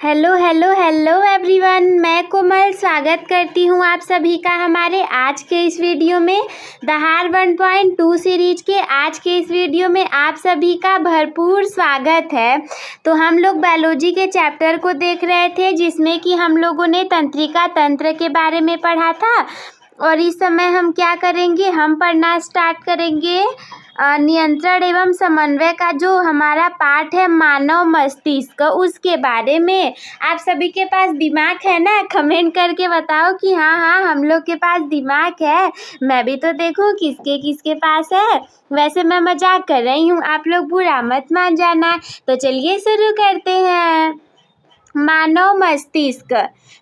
Hello hello hello everyone, मैं कोमल स्वागत करती हूँ आप सभी का हमारे आज के इस वीडियो में। दहाड़ 1.2 सीरीज के आज के इस वीडियो में आप सभी का भरपूर स्वागत है। तो हम लोग बायोलॉजी के चैप्टर को देख रहे थे जिसमें कि हम लोगों ने तंत्रिका तंत्र के बारे में पढ़ा था। और इस समय हम क्या करेंगे, हम पढ़ना स्टार्ट करेंगे नियंत्रण एवं समन्वय का जो हमारा पाठ है मानव मस्तिष्क, उसके बारे में। आप सभी के पास दिमाग है ना? कमेंट करके बताओ कि हाँ हम लोग के पास दिमाग है। मैं भी तो देखूं किसके किसके पास है। वैसे मैं मजाक कर रही हूँ, आप लोग बुरा मत मान जाना। तो चलिए शुरू करते हैं। मानव मस्तिष्क,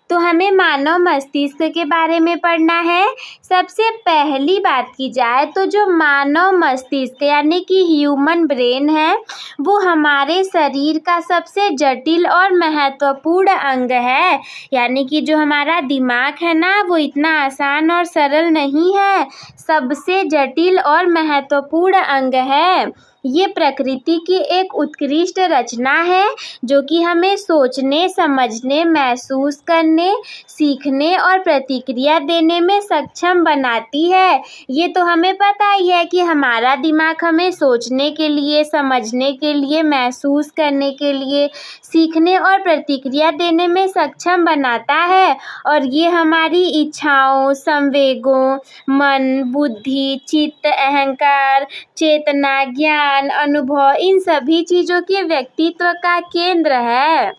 तो हमें मानव मस्तिष्क के बारे में पढ़ना है। सबसे पहली बात की जाए तो जो मानव मस्तिष्क यानी कि ह्यूमन ब्रेन है, वो हमारे शरीर का सबसे जटिल और महत्वपूर्ण अंग है। यानी कि जो हमारा दिमाग है ना, वो इतना आसान और सरल नहीं है, सबसे जटिल और महत्वपूर्ण अंग है। ये प्रकृति की एक उत्कृष्ट रचना है जो कि हमें सोचने, समझने, महसूस करने, सीखने और प्रतिक्रिया देने में सक्षम बनाती है। ये तो हमें पता ही है कि हमारा दिमाग हमें सोचने के लिए, समझने के लिए, महसूस करने के लिए, सीखने और प्रतिक्रिया देने में सक्षम बनाता है। और ये हमारी इच्छाओं, संवेगों, मन, बुद्धि, चित्त, अहंकार, चेतना, ज्ञान, अनुभव, इन सभी चीज़ों के व्यक्तित्व का केंद्र है।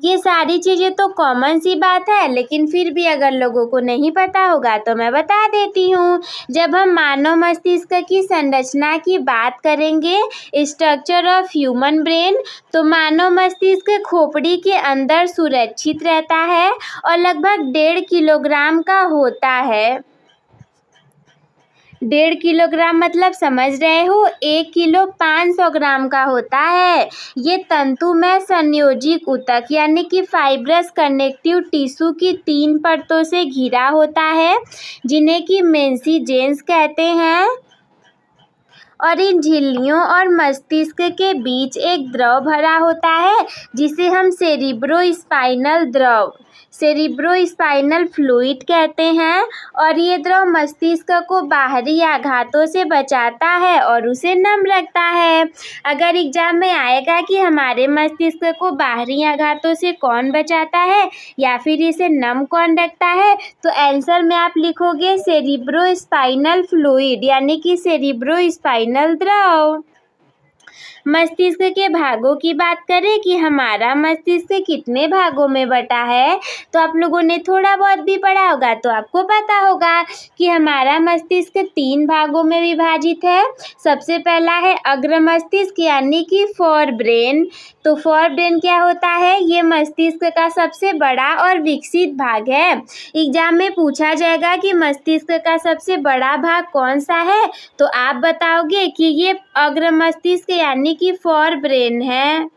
ये सारी चीज़ें तो कॉमन सी बात है, लेकिन फिर भी अगर लोगों को नहीं पता होगा तो मैं बता देती हूँ। जब हम मानव मस्तिष्क की संरचना की बात करेंगे, स्ट्रक्चर ऑफ ह्यूमन ब्रेन, तो मानव मस्तिष्क खोपड़ी के अंदर सुरक्षित रहता है और लगभग 1.5 किलोग्राम का होता है। 1.5 किलोग्राम मतलब समझ रहे हो, 1 किलो 500 ग्राम का होता है। ये तंतुमय संयोजिक ऊतक यानी कि फाइब्रस कनेक्टिव टिश्यू की 3 परतों से घिरा होता है, जिन्हें कि मेंसिजेंस कहते हैं। और इन झिल्लियों और मस्तिष्क के बीच एक द्रव भरा होता है जिसे हम सेरिब्रोस्पाइनल फ्लूइड कहते हैं। और ये द्रव मस्तिष्क को बाहरी आघातों से बचाता है और उसे नम रखता है। अगर एग्जाम में आएगा कि हमारे मस्तिष्क को बाहरी आघातों से कौन बचाता है या फिर इसे नम कौन रखता है, तो आंसर में आप लिखोगे सेरिब्रोस्पाइनल फ्लूइड यानी कि सेरिब्रोस्पाइनल द्रव। मस्तिष्क के भागों की बात करें कि हमारा मस्तिष्क कितने भागों में बटा है, तो आप लोगों ने थोड़ा बहुत भी पढ़ा होगा तो आपको पता होगा कि हमारा मस्तिष्क 3 भागों में विभाजित है। सबसे पहला है अग्र मस्तिष्क यानी कि फोर ब्रेन। तो फोर ब्रेन क्या होता है? ये मस्तिष्क का सबसे बड़ा और विकसित भाग है। एग्जाम में पूछा जाएगा कि मस्तिष्क का सबसे बड़ा भाग कौन सा है, तो आप बताओगे कि ये अग्र मस्तिष्क यानी कि फोर ब्रेन है।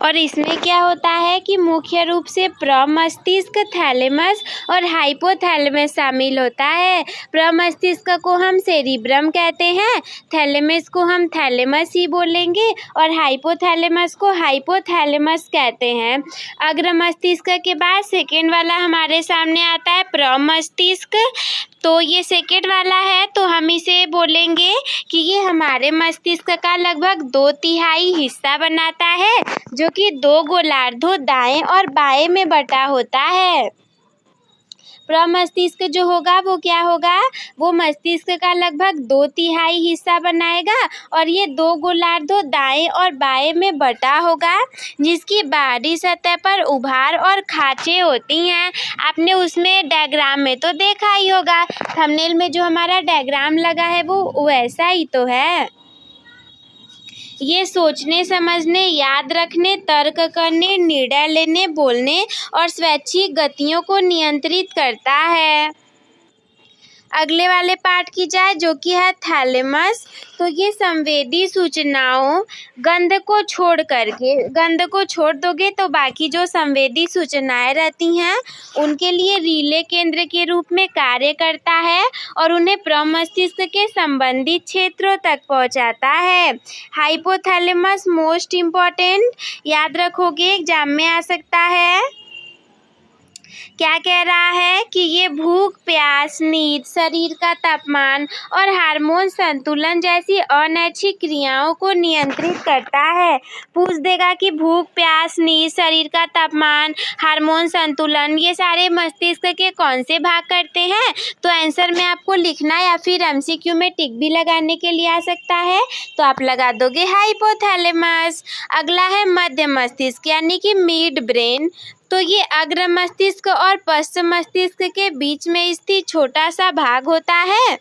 और इसमें क्या होता है कि मुख्य रूप से प्रमस्तिष्क, थैलेमस और हाइपोथैलेमस शामिल होता है। प्रमस्तिष्क को हम सेरिब्रम कहते हैं, थैलेमस को हम थैलेमस ही बोलेंगे और हाइपोथैलेमस को हाइपोथैलेमस कहते हैं। अग्र मस्तिष्क के बाद सेकेंड वाला हमारे सामने आता है प्रमस्तिष्क। तो ये सेकेंड वाला है, तो हम इसे बोलेंगे कि ये हमारे मस्तिष्क का लगभग 2/3 हिस्सा बनाता है, जो कि 2 गोलार्धों दाएं और बाएं में बटा होता है। प्रमस्तिष्क जो होगा वो क्या होगा? वो मस्तिष्क का लगभग 2/3 हिस्सा बनाएगा और ये 2 गोलार्धों दाएं और बाएं में बटा होगा, जिसकी बाहरी सतह पर उभार और खांचे होती हैं। आपने उसमें डायग्राम में तो देखा ही होगा, थंबनेल में जो हमारा डायग्राम लगा है वो वैसा ही तो है। ये सोचने, समझने, याद रखने, तर्क करने, निर्णय लेने, बोलने और स्वैच्छिक गतियों को नियंत्रित करता है। अगले वाले पार्ट की जाए जो कि है थैलेमस। तो ये संवेदी सूचनाओं गंध को छोड़ दोगे तो बाकी जो संवेदी सूचनाएं रहती हैं उनके लिए रिले केंद्र के रूप में कार्य करता है और उन्हें प्रमस्तिष्क के संबंधित क्षेत्रों तक पहुंचाता है। हाइपोथैलेमस मोस्ट इम्पॉर्टेंट, याद रखोगे एग्जाम में आ सकता है। क्या कह रहा है कि ये भूख, प्यास, नींद, शरीर का तापमान और हार्मोन संतुलन जैसी अनैच्छिक क्रियाओं को नियंत्रित करता है। पूछ देगा कि भूख, प्यास, नींद, शरीर का तापमान, हार्मोन संतुलन ये सारे मस्तिष्क के कौन से भाग करते हैं? तो आंसर में आपको लिखना या फिर एमसीक्यू में टिक भी लगाने के लिए आ सकता है, तो आप लगा दोगे हाइपोथैलेमस। अगला है मध्य मस्तिष्क यानी कि मिड ब्रेन। तो ये अग्र मस्तिष्क और पश्च मस्तिष्क के बीच में स्थित छोटा सा भाग होता है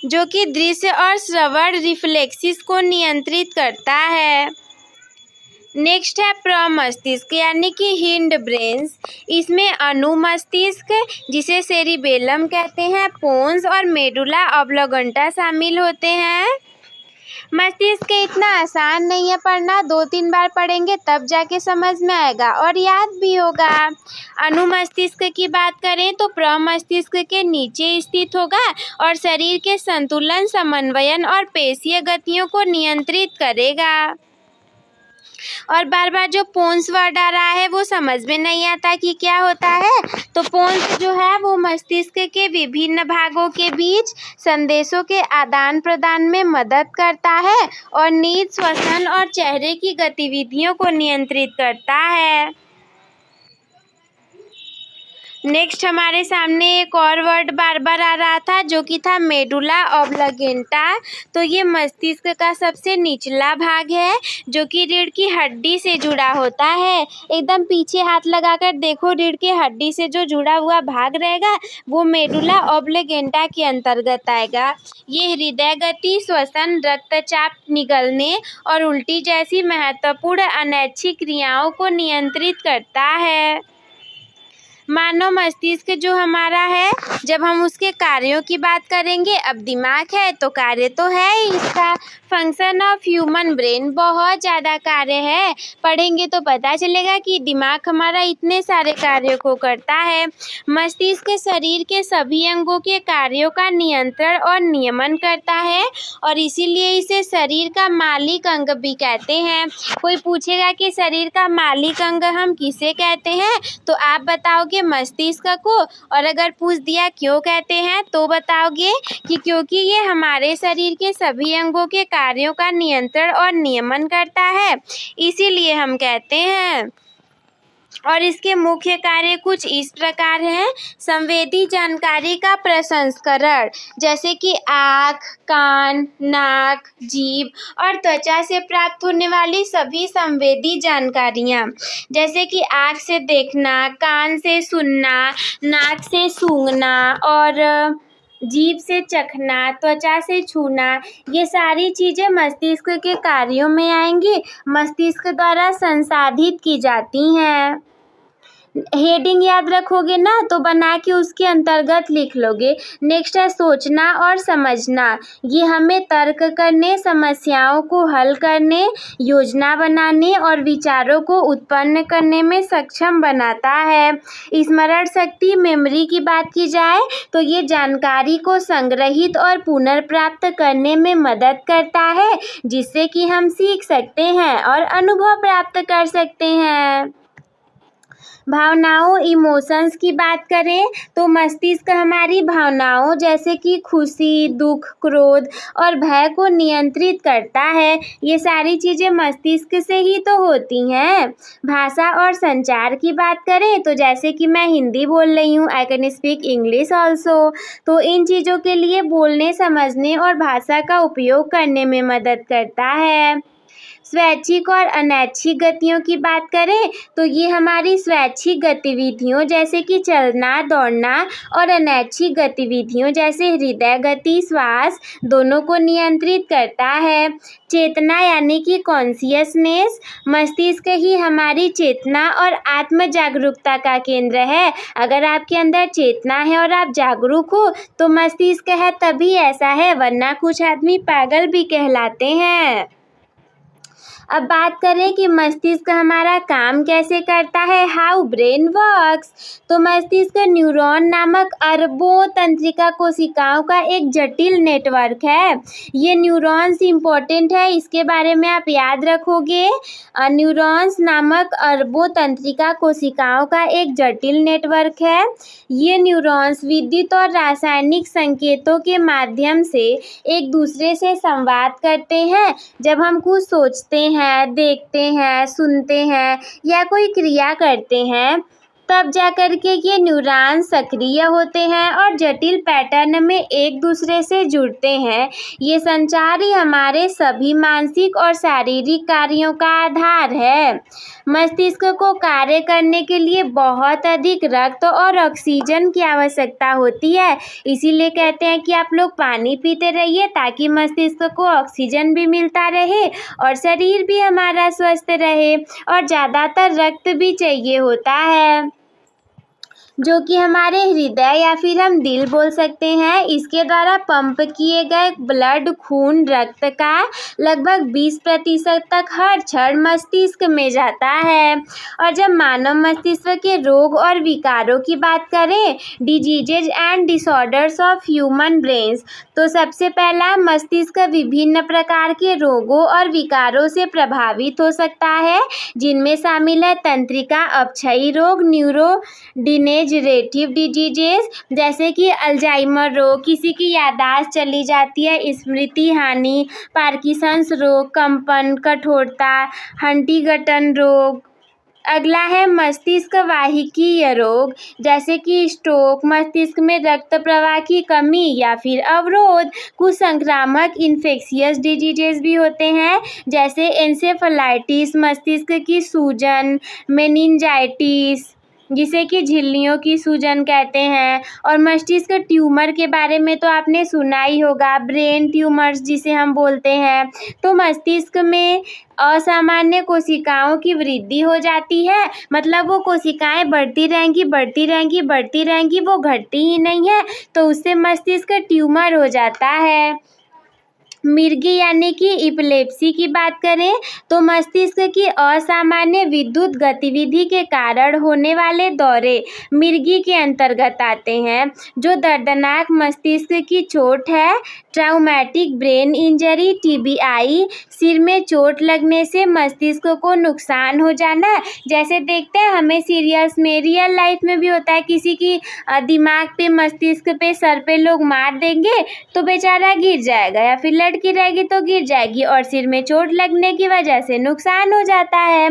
जो कि दृश्य और श्रवण रिफ्लेक्सिस को नियंत्रित करता है। नेक्स्ट है प्रमस्तिष्क यानी कि हिंड ब्रेन्स। इसमें अनुमस्तिष्क जिसे सेरिबेलम कहते हैं, पोन्स और मेडुला ऑब्लोगंटा शामिल होते हैं। मस्तिष्क इतना आसान नहीं है पढ़ना, 2-3 बार पढ़ेंगे तब जाके समझ में आएगा और याद भी होगा। अनुमस्तिष्क की बात करें तो प्रमस्तिष्क के नीचे स्थित होगा और शरीर के संतुलन, समन्वयन और पेशीय गतियों को नियंत्रित करेगा। और बार बार जो पोन्स वर्ड आ रहा है वो समझ में नहीं आता कि क्या होता है। तो पोन्स जो है वो मस्तिष्क के विभिन्न भागों के बीच संदेशों के आदान प्रदान में मदद करता है और नींद, श्वसन और चेहरे की गतिविधियों को नियंत्रित करता है। नेक्स्ट हमारे सामने एक और वर्ड बार बार आ रहा था जो कि था मेडुला ऑब्लोगेंटा। तो ये मस्तिष्क का सबसे निचला भाग है जो कि रीढ़ की हड्डी से जुड़ा होता है। एकदम पीछे हाथ लगाकर देखो, रीढ़ की हड्डी से जो जुड़ा हुआ भाग रहेगा वो मेडुला ऑब्लोगेंटा के अंतर्गत आएगा। ये हृदय गति, श्वसन, रक्तचाप निगलने और उल्टी जैसी महत्वपूर्ण अनैच्छिक क्रियाओं को नियंत्रित करता है। मानव मस्तिष्क जो हमारा है, जब हम उसके कार्यों की बात करेंगे, अब दिमाग है तो कार्य तो है ही इसका। फंक्शन ऑफ ह्यूमन ब्रेन, बहुत ज़्यादा कार्य है, पढ़ेंगे तो पता चलेगा कि दिमाग हमारा इतने सारे कार्यों को करता है। मस्तिष्क शरीर के सभी अंगों के कार्यों का नियंत्रण और नियमन करता है और इसीलिए इसे शरीर का मालिक अंग भी कहते हैं। कोई पूछेगा कि शरीर का मालिक अंग हम किसे कहते हैं, तो आप बताओगे मस्तिष्क को, और अगर पूछ दिया क्यों कहते हैं तो बताओगे कि क्योंकि ये हमारे शरीर के सभी अंगों के कार्यों का नियंत्रण और नियमन करता है, इसीलिए हम कहते हैं। और इसके मुख्य कार्य कुछ इस प्रकार हैं। संवेदी जानकारी का प्रसंस्करण, जैसे कि आँख, कान, नाक, जीभ और त्वचा से प्राप्त होने वाली सभी संवेदी जानकारियाँ, जैसे कि आँख से देखना, कान से सुनना, नाक से सूंघना और जीभ से चखना, त्वचा से छूना, ये सारी चीज़ें मस्तिष्क के कार्यों में आएंगी, मस्तिष्क द्वारा संसाधित की जाती हैं। हेडिंग याद रखोगे ना तो बना के उसके अंतर्गत लिख लोगे। नेक्स्ट है सोचना और समझना। ये हमें तर्क करने, समस्याओं को हल करने, योजना बनाने और विचारों को उत्पन्न करने में सक्षम बनाता है। स्मरण शक्ति, मेमोरी की बात की जाए तो ये जानकारी को संग्रहित और पुनर्प्राप्त करने में मदद करता है, जिससे कि हम सीख सकते हैं और अनुभव प्राप्त कर सकते हैं। भावनाओं, इमोशंस की बात करें तो मस्तिष्क हमारी भावनाओं जैसे कि खुशी, दुख, क्रोध और भय को नियंत्रित करता है। ये सारी चीज़ें मस्तिष्क से ही तो होती हैं। भाषा और संचार की बात करें तो जैसे कि मैं हिंदी बोल रही हूँ, I can speak English also, तो इन चीज़ों के लिए बोलने, समझने और भाषा का उपयोग करने में मदद करता है। स्वैच्छिक और अनैच्छिक गतियों की बात करें तो ये हमारी स्वैच्छिक गतिविधियों जैसे कि चलना दौड़ना और अनैच्छिक गतिविधियों जैसे हृदय गति श्वास दोनों को नियंत्रित करता है। चेतना यानी कि कॉन्शियसनेस, मस्तिष्क ही हमारी चेतना और आत्म जागरूकता का केंद्र है। अगर आपके अंदर चेतना है और आप जागरूक हो तो मस्तिष्क है तभी ऐसा है, वरना कुछ आदमी पागल भी कहलाते हैं। अब बात करें कि मस्तिष्क हमारा काम कैसे करता है, हाउ ब्रेन वर्क्स, तो मस्तिष्क न्यूरॉन नामक अरबों तंत्रिका कोशिकाओं का एक जटिल नेटवर्क है। ये न्यूरॉन्स इम्पोर्टेंट है, इसके बारे में आप याद रखोगे। न्यूरॉन्स नामक अरबों तंत्रिका कोशिकाओं का एक जटिल नेटवर्क है। ये न्यूरॉन्स विद्युत और रासायनिक संकेतों के माध्यम से एक दूसरे से संवाद करते हैं। जब हम कुछ सोचते हैं, देखते हैं, सुनते हैं या कोई क्रिया करते हैं तब जाकर के ये न्यूरॉन्स सक्रिय होते हैं और जटिल पैटर्न में एक दूसरे से जुड़ते हैं। ये संचार ही हमारे सभी मानसिक और शारीरिक कार्यों का आधार है। मस्तिष्क को कार्य करने के लिए बहुत अधिक रक्त और ऑक्सीजन की आवश्यकता होती है, इसीलिए कहते हैं कि आप लोग पानी पीते रहिए ताकि मस्तिष्क को ऑक्सीजन भी मिलता रहे और शरीर भी हमारा स्वस्थ रहे। और ज़्यादातर रक्त भी चाहिए होता है जो कि हमारे हृदय या फिर हम दिल बोल सकते हैं। इसके द्वारा पंप किए गए ब्लड खून रक्त का लगभग 20% तक हर क्षण मस्तिष्क में जाता है। और जब मानव मस्तिष्क के रोग और विकारों की बात करें, diseases and disorders of human brains, तो सबसे पहला मस्तिष्क विभिन्न प्रकार के रोगों और विकारों से प्रभावित हो सकता है, जिनमें शामिल है तंत्रिका अपक्षयी रोग, न्यूरोडिजेनरेटिव डिजीजेस जैसे कि अल्जाइमर रोग, किसी की याददाश्त चली जाती है, स्मृति हानि, पार्किंसंस रोग, कंपन, कठोरता, हंटिंगटन रोग। अगला है मस्तिष्क वाहिकीय रोग जैसे कि स्ट्रोक, मस्तिष्क में रक्त प्रवाह की कमी या फिर अवरोध। कुछ संक्रामक इन्फेक्शियस डिजीजेस भी होते हैं जैसे एन्सेफेलाइटिस, मस्तिष्क की सूजन, मेनिंजाइटिस जिसे कि झिल्लियों की सूजन कहते हैं। और मस्तिष्क ट्यूमर के बारे में तो आपने सुना ही होगा, ब्रेन ट्यूमर्स जिसे हम बोलते हैं। तो मस्तिष्क में असामान्य कोशिकाओं की वृद्धि हो जाती है, मतलब वो कोशिकाएं बढ़ती रहेंगी बढ़ती रहेंगी बढ़ती रहेंगी, वो घटती ही नहीं है, तो उससे मस्तिष्क ट्यूमर हो जाता है। मिर्गी यानी कि इपिलेप्सी की बात करें तो मस्तिष्क की असामान्य विद्युत गतिविधि के कारण होने वाले दौरे मिर्गी के अंतर्गत आते हैं। जो दर्दनाक मस्तिष्क की चोट है, ट्राउमेटिक ब्रेन इंजरी TBI, सिर में चोट लगने से मस्तिष्क को नुकसान हो जाना, जैसे देखते हैं हमें सीरियल्स में, रियल लाइफ में भी होता है, किसी की दिमाग पे, मस्तिष्क पे, सर पे लोग मार देंगे तो बेचारा गिर जाएगा, या फिर लड़की रहेगी तो गिर जाएगी और सिर में चोट लगने की वजह से नुकसान हो जाता है।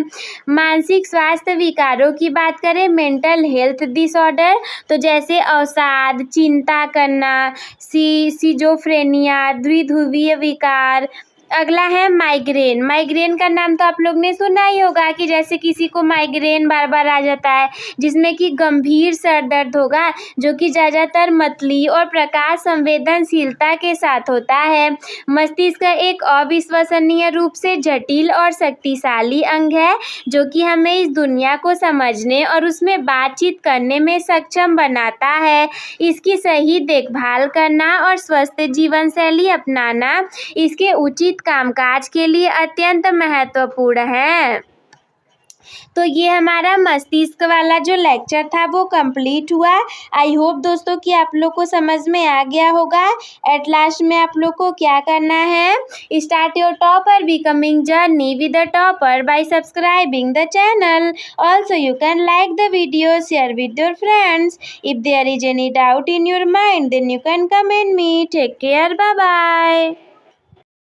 मानसिक स्वास्थ्य विकारों की बात करें, मेंटल हेल्थ डिसऑर्डर, तो जैसे अवसाद, चिंता करना, सिजोफ्रेनिया, द्विध्रुवीय विकार। अगला है माइग्रेन। माइग्रेन का नाम तो आप लोग ने सुना ही होगा कि जैसे किसी को माइग्रेन बार बार आ जाता है, जिसमें कि गंभीर सर दर्द होगा जो कि ज़्यादातर मतली और प्रकाश संवेदनशीलता के साथ होता है। मस्तिष्क एक अविश्वसनीय रूप से जटिल और शक्तिशाली अंग है जो कि हमें इस दुनिया को समझने और उसमें बातचीत करने में सक्षम बनाता है। इसकी सही देखभाल करना और स्वस्थ जीवन शैली अपनाना इसके उचित कामकाज के लिए अत्यंत महत्वपूर्ण है। तो ये हमारा मस्तिष्क वाला जो लेक्चर था वो कंप्लीट हुआ। आई होप दोस्तों कि आप लोग को समझ में आ गया होगा। एट लास्ट में आप लोग को क्या करना है, start your topper becoming journey with the topper by subscribing the channel. Also you can like the video, share with your friends. If there is any doubt in your mind then you can comment me. Take care, bye bye.